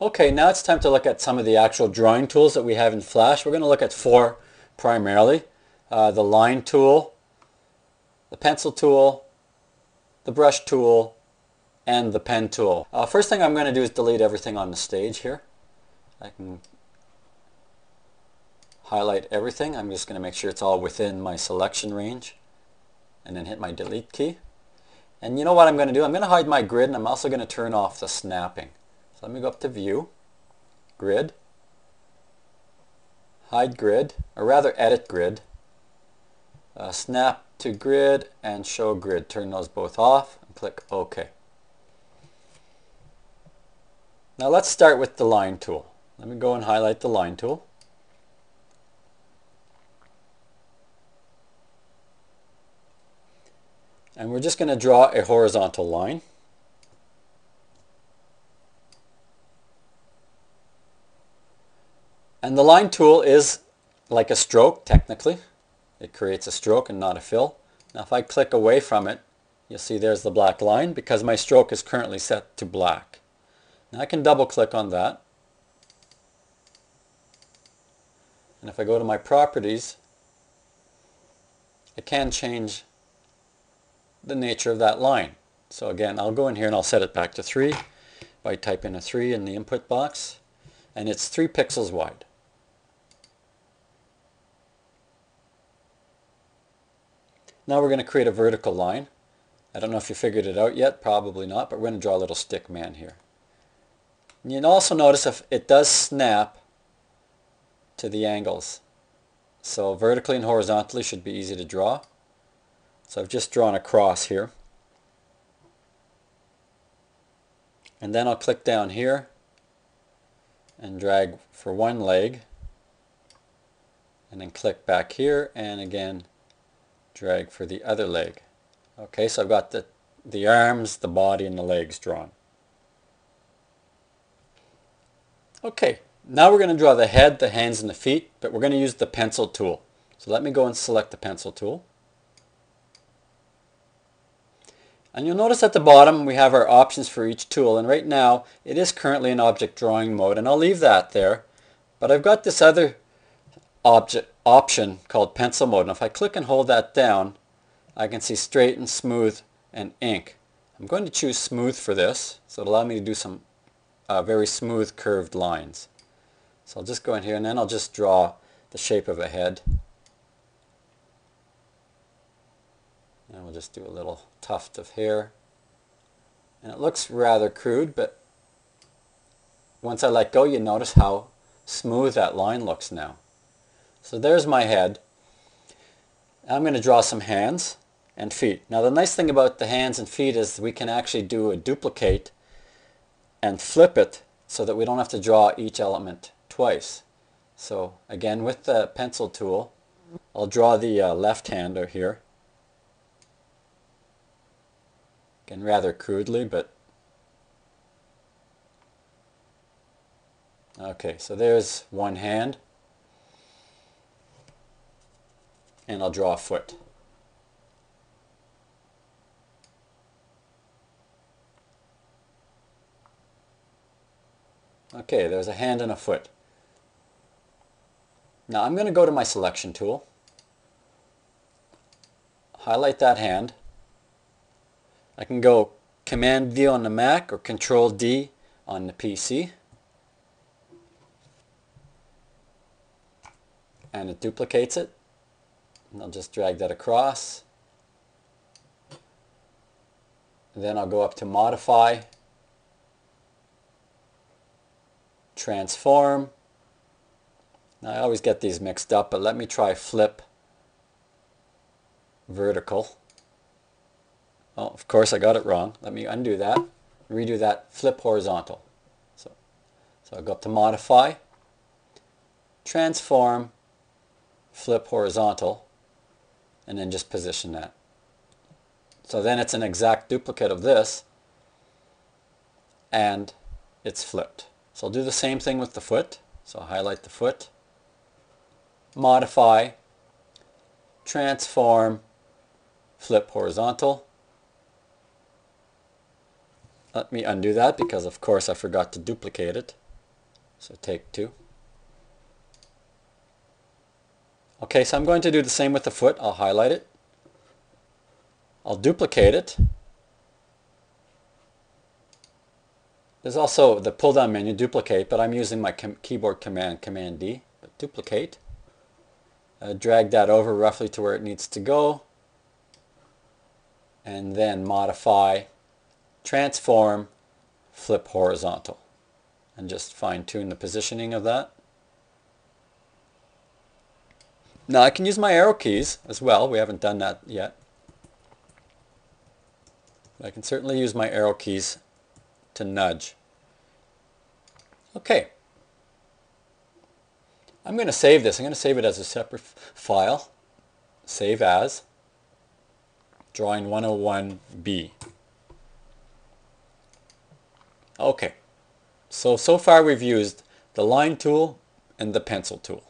Okay, now it's time to look at some of the actual drawing tools that we have in Flash. We're going to look at four primarily. The line tool, the pencil tool, the brush tool, and the pen tool. First thing I'm going to do is delete everything on the stage here. I can highlight everything. I'm just going to make sure it's all within my selection range and then hit my delete key. And you know what I'm going to do? I'm going to hide my grid, and I'm also going to turn off the snapping. So let me go up to View, Grid, Hide Grid, or rather Edit Grid, Snap to Grid, and Show Grid. Turn those both off and click OK. Now let's start with the line tool. Let me go and highlight the line tool. And we're just going to draw a horizontal line. And the line tool is like a stroke, technically. It creates a stroke and not a fill. Now if I click away from it, you'll see there's the black line because my stroke is currently set to black. Now I can double click on that. And if I go to my properties, I can change the nature of that line. So again, I'll go in here and I'll set it back to 3 by typing a 3 in the input box, and it's 3 pixels wide. Now we're going to create a vertical line. I don't know if you figured it out yet, probably not, but we're going to draw a little stick man here. And you'll also notice if it does snap to the angles. So vertically and horizontally should be easy to draw. So I've just drawn a cross here. And then I'll click down here and drag for one leg. And then click back here and again drag for the other leg. Okay, so I've got the arms, the body, and the legs drawn. Okay, now we're going to draw the head, the hands, and the feet, but we're going to use the pencil tool. So let me go and select the pencil tool. And you'll notice at the bottom we have our options for each tool, and right now it is currently in object drawing mode, and I'll leave that there. But I've got this other option called pencil mode, and if I click and hold that down, I can see straighten, smooth, and ink. I'm going to choose smooth for this, so it'll allow me to do some very smooth curved lines. So I'll just go in here and then I'll just draw the shape of a head. And we'll just do a little tuft of hair. And it looks rather crude, but once I let go, you notice how smooth that line looks now. So there's my head. I'm going to draw some hands and feet. Now the nice thing about the hands and feet is we can actually do a duplicate and flip it so that we don't have to draw each element twice. So again, with the pencil tool, I'll draw the left hander here. Again, rather crudely, but okay, so there's one hand. And I'll draw a foot. Okay, there's a hand and a foot. Now I'm going to go to my selection tool, highlight that hand. I can go Command D on the Mac or Control D on the PC. And it duplicates it. And I'll just drag that across. And then I'll go up to Modify, Transform. Now I always get these mixed up, but let me try Flip Vertical. Oh, of course I got it wrong. Let me undo that. Redo that. Flip Horizontal. So I'll go up to Modify, Transform, Flip Horizontal, and then just position that. So then it's an exact duplicate of this, and it's flipped. So I'll do the same thing with the foot. So I'll highlight the foot, Modify, Transform, Flip Horizontal. Let me undo that because of course I forgot to duplicate it. So take 2. Okay, so I'm going to do the same with the foot. I'll highlight it. I'll duplicate it. There's also the pull down menu, duplicate, but I'm using my keyboard command, Command D. But duplicate. Drag that over roughly to where it needs to go. And then modify, transform, flip horizontal. And just fine tune the positioning of that. Now I can use my arrow keys as well. We haven't done that yet. But I can certainly use my arrow keys to nudge. Okay. I'm going to save this. I'm going to save it as a separate file. Save as Drawing 101B. Okay. So far we've used the line tool and the pencil tool.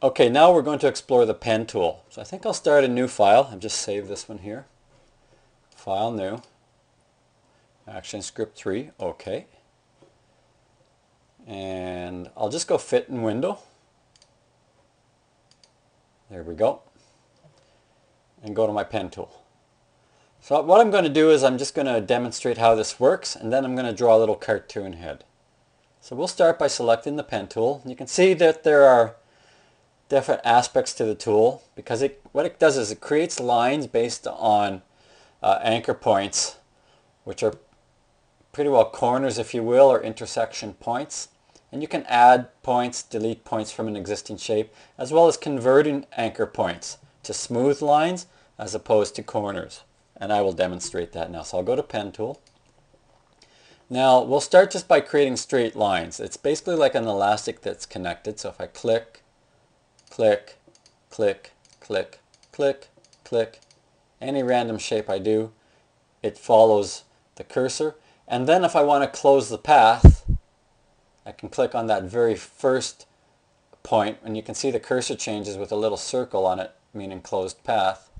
Okay, now we're going to explore the pen tool. So I think I'll start a new file. I'll just save this one here. File new. ActionScript 3. Okay. And I'll just go fit in window. There we go. And go to my pen tool. So what I'm going to do is I'm just going to demonstrate how this works, and then I'm going to draw a little cartoon head. So we'll start by selecting the pen tool. You can see that there are different aspects to the tool, because what it does is it creates lines based on anchor points, which are pretty well corners, if you will, or intersection points. And you can add points, delete points from an existing shape, as well as converting anchor points to smooth lines as opposed to corners. And I will demonstrate that now. So I'll go to pen tool. Now we'll start just by creating straight lines. It's basically like an elastic that's connected. So if I click, click, click, click, click, click, any random shape I do, it follows the cursor. And then if I want to close the path, I can click on that very first point, and you can see the cursor changes with a little circle on it, meaning closed path.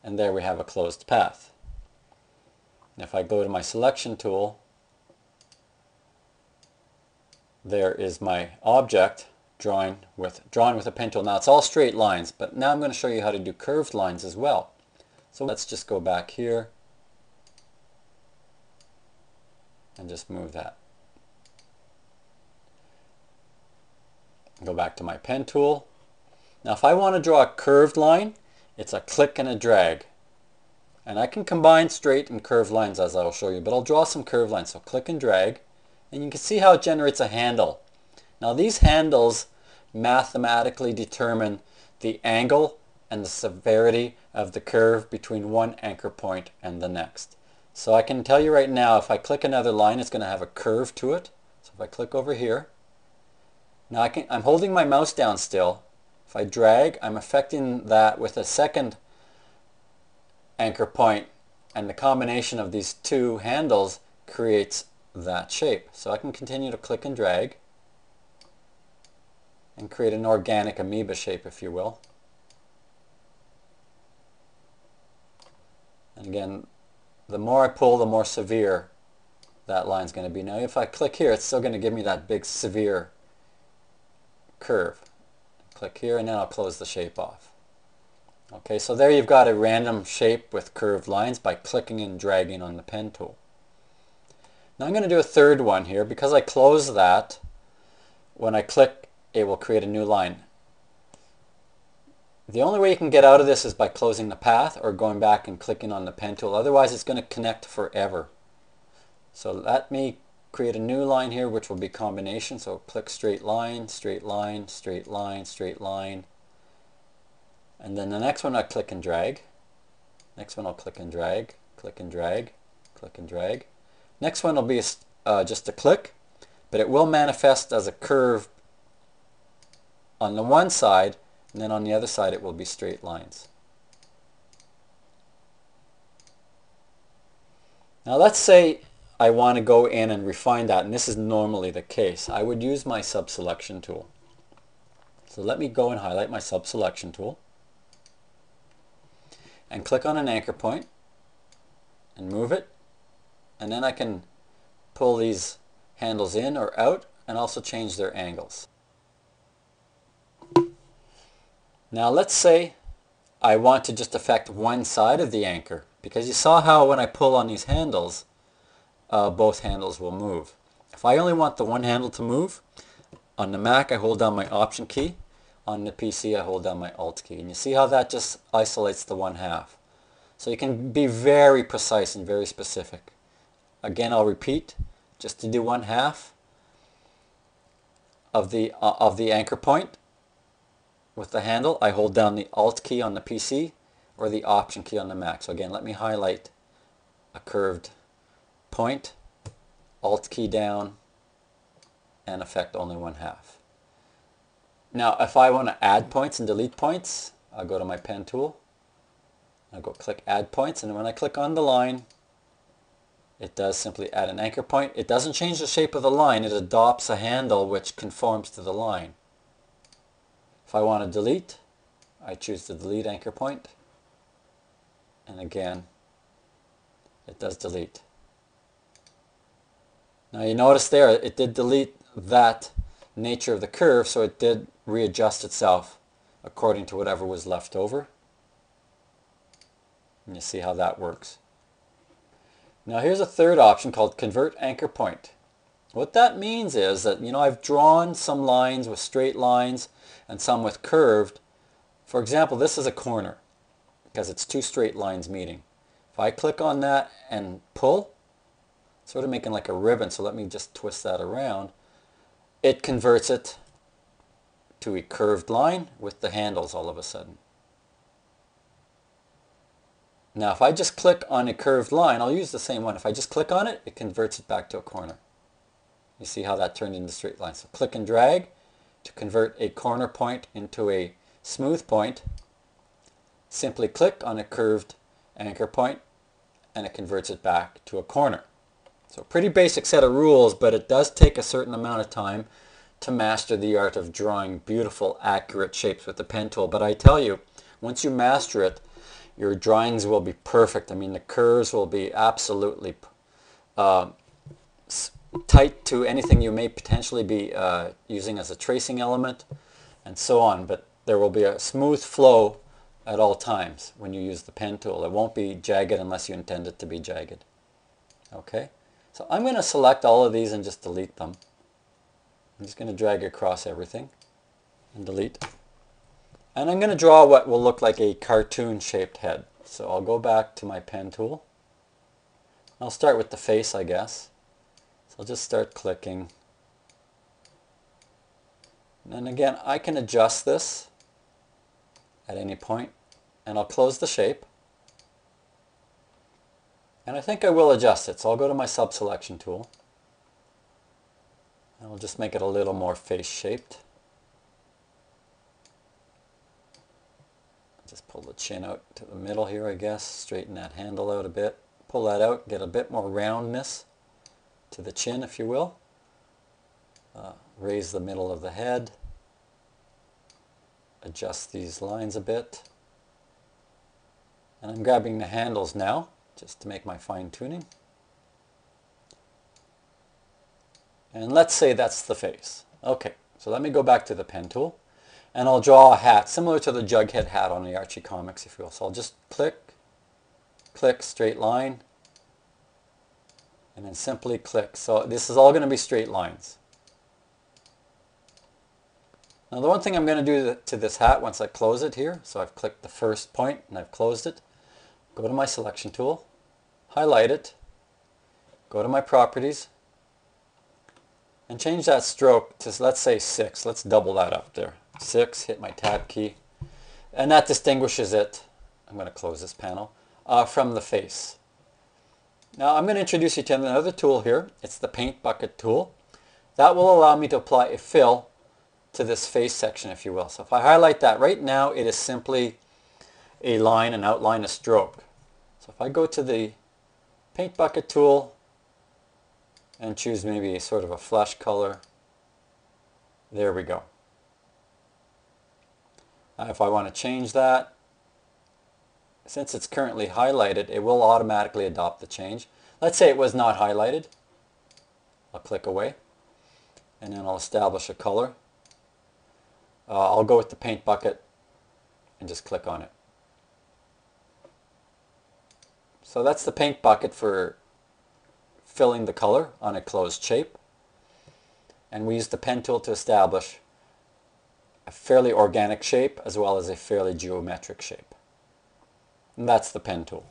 And there we have a closed path. And if I go to my selection tool, there is my object drawn with a pen tool. Now it's all straight lines, but now I'm going to show you how to do curved lines as well. So let's just go back here and just move that. Go back to my pen tool. Now if I want to draw a curved line, it's a click and a drag. And I can combine straight and curved lines, as I will show you, but I'll draw some curved lines. So click and drag, and you can see how it generates a handle. Now these handles mathematically determine the angle and the severity of the curve between one anchor point and the next. So I can tell you right now, if I click another line, it's going to have a curve to it. So if I click over here, now I'm holding my mouse down still. If I drag, I'm affecting that with a second anchor point, and the combination of these two handles creates that shape. So I can continue to click and drag and create an organic amoeba shape, if you will. And again, the more I pull, the more severe that line's going to be. Now if I click here, it's still going to give me that big severe curve. Click here, and then I'll close the shape off. Okay, so there you've got a random shape with curved lines by clicking and dragging on the pen tool. Now I'm going to do a third one here. Because I close that, when I click, it will create a new line. The only way you can get out of this is by closing the path or going back and clicking on the pen tool. Otherwise it's going to connect forever. So let me create a new line here, which will be combination. So click straight line, straight line, straight line, straight line. And then the next one I click and drag. Next one I'll click and drag, click and drag, click and drag. Next one will be just a click, but it will manifest as a curve on the one side, and then on the other side it will be straight lines. Now let's say I want to go in and refine that, and this is normally the case. I would use my subselection tool. So let me go and highlight my subselection tool and click on an anchor point and move it, and then I can pull these handles in or out and also change their angles. Now let's say I want to just affect one side of the anchor, because you saw how when I pull on these handles, both handles will move. If I only want the one handle to move, on the Mac I hold down my Option key, on the PC I hold down my Alt key, and you see how that just isolates the one half. So you can be very precise and very specific. Again, I'll repeat, just to do one half of the anchor point with the handle, I hold down the Alt key on the PC or the Option key on the Mac. So again, let me highlight a curved point, Alt key down, and affect only one half. Now if I want to add points and delete points, I'll go to my pen tool, I'll go click add points, and when I click on the line, it does simply add an anchor point. It doesn't change the shape of the line, it adopts a handle which conforms to the line. If I want to delete, I choose the delete anchor point, and again it does delete. Now you notice there it did delete that nature of the curve, so it did readjust itself according to whatever was left over. And you see how that works. Now here's a third option called Convert Anchor Point. What that means is that, I've drawn some lines with straight lines and some with curved. For example, this is a corner because it's two straight lines meeting. If I click on that and pull, sort of making like a ribbon, so let me just twist that around, it converts it to a curved line with the handles all of a sudden. Now if I just click on a curved line, I'll use the same one. If I just click on it, it converts it back to a corner. You see how that turned into straight lines. So click and drag to convert a corner point into a smooth point. Simply click on a curved anchor point and it converts it back to a corner. So pretty basic set of rules, but it does take a certain amount of time to master the art of drawing beautiful, accurate shapes with the pen tool. But I tell you, once you master it, your drawings will be perfect. I mean, the curves will be absolutely tight to anything you may potentially be using as a tracing element, and so on. But there will be a smooth flow at all times when you use the pen tool. It won't be jagged unless you intend it to be jagged. Okay? So I'm going to select all of these and just delete them. I'm just going to drag across everything and delete. And I'm going to draw what will look like a cartoon shaped head. So I'll go back to my pen tool. I'll start with the face, I guess. So I'll just start clicking. And again, I can adjust this at any point, and I'll close the shape. And I think I will adjust it, so I'll go to my sub-selection tool. And I'll just make it a little more face-shaped. Just pull the chin out to the middle here, I guess. Straighten that handle out a bit. Pull that out, get a bit more roundness to the chin, if you will. Raise the middle of the head. Adjust these lines a bit. And I'm grabbing the handles now, just to make my fine tuning. And let's say that's the face. Okay, so let me go back to the pen tool. And I'll draw a hat, similar to the Jughead hat on the Archie comics, if you will. So I'll just click, click, straight line, and then simply click. So this is all going to be straight lines. Now the one thing I'm going to do to this hat once I close it here, so I've clicked the first point and I've closed it, go to my selection tool, highlight it, go to my properties, and change that stroke to, let's say, 6. Let's double that up there. 6, hit my tab key, and that distinguishes it, I'm going to close this panel, from the face. Now I'm going to introduce you to another tool here. It's the Paint Bucket tool. That will allow me to apply a fill to this face section, if you will. So if I highlight that right now, it is simply a line, an outline, a stroke. So if I go to the Paint Bucket tool and choose maybe sort of a flesh color, there we go. If I want to change that, since it's currently highlighted, it will automatically adopt the change. Let's say it was not highlighted. I'll click away, and then I'll establish a color. I'll go with the paint bucket and just click on it. So that's the paint bucket for filling the color on a closed shape. And we use the pen tool to establish a fairly organic shape as well as a fairly geometric shape. And that's the pen tool.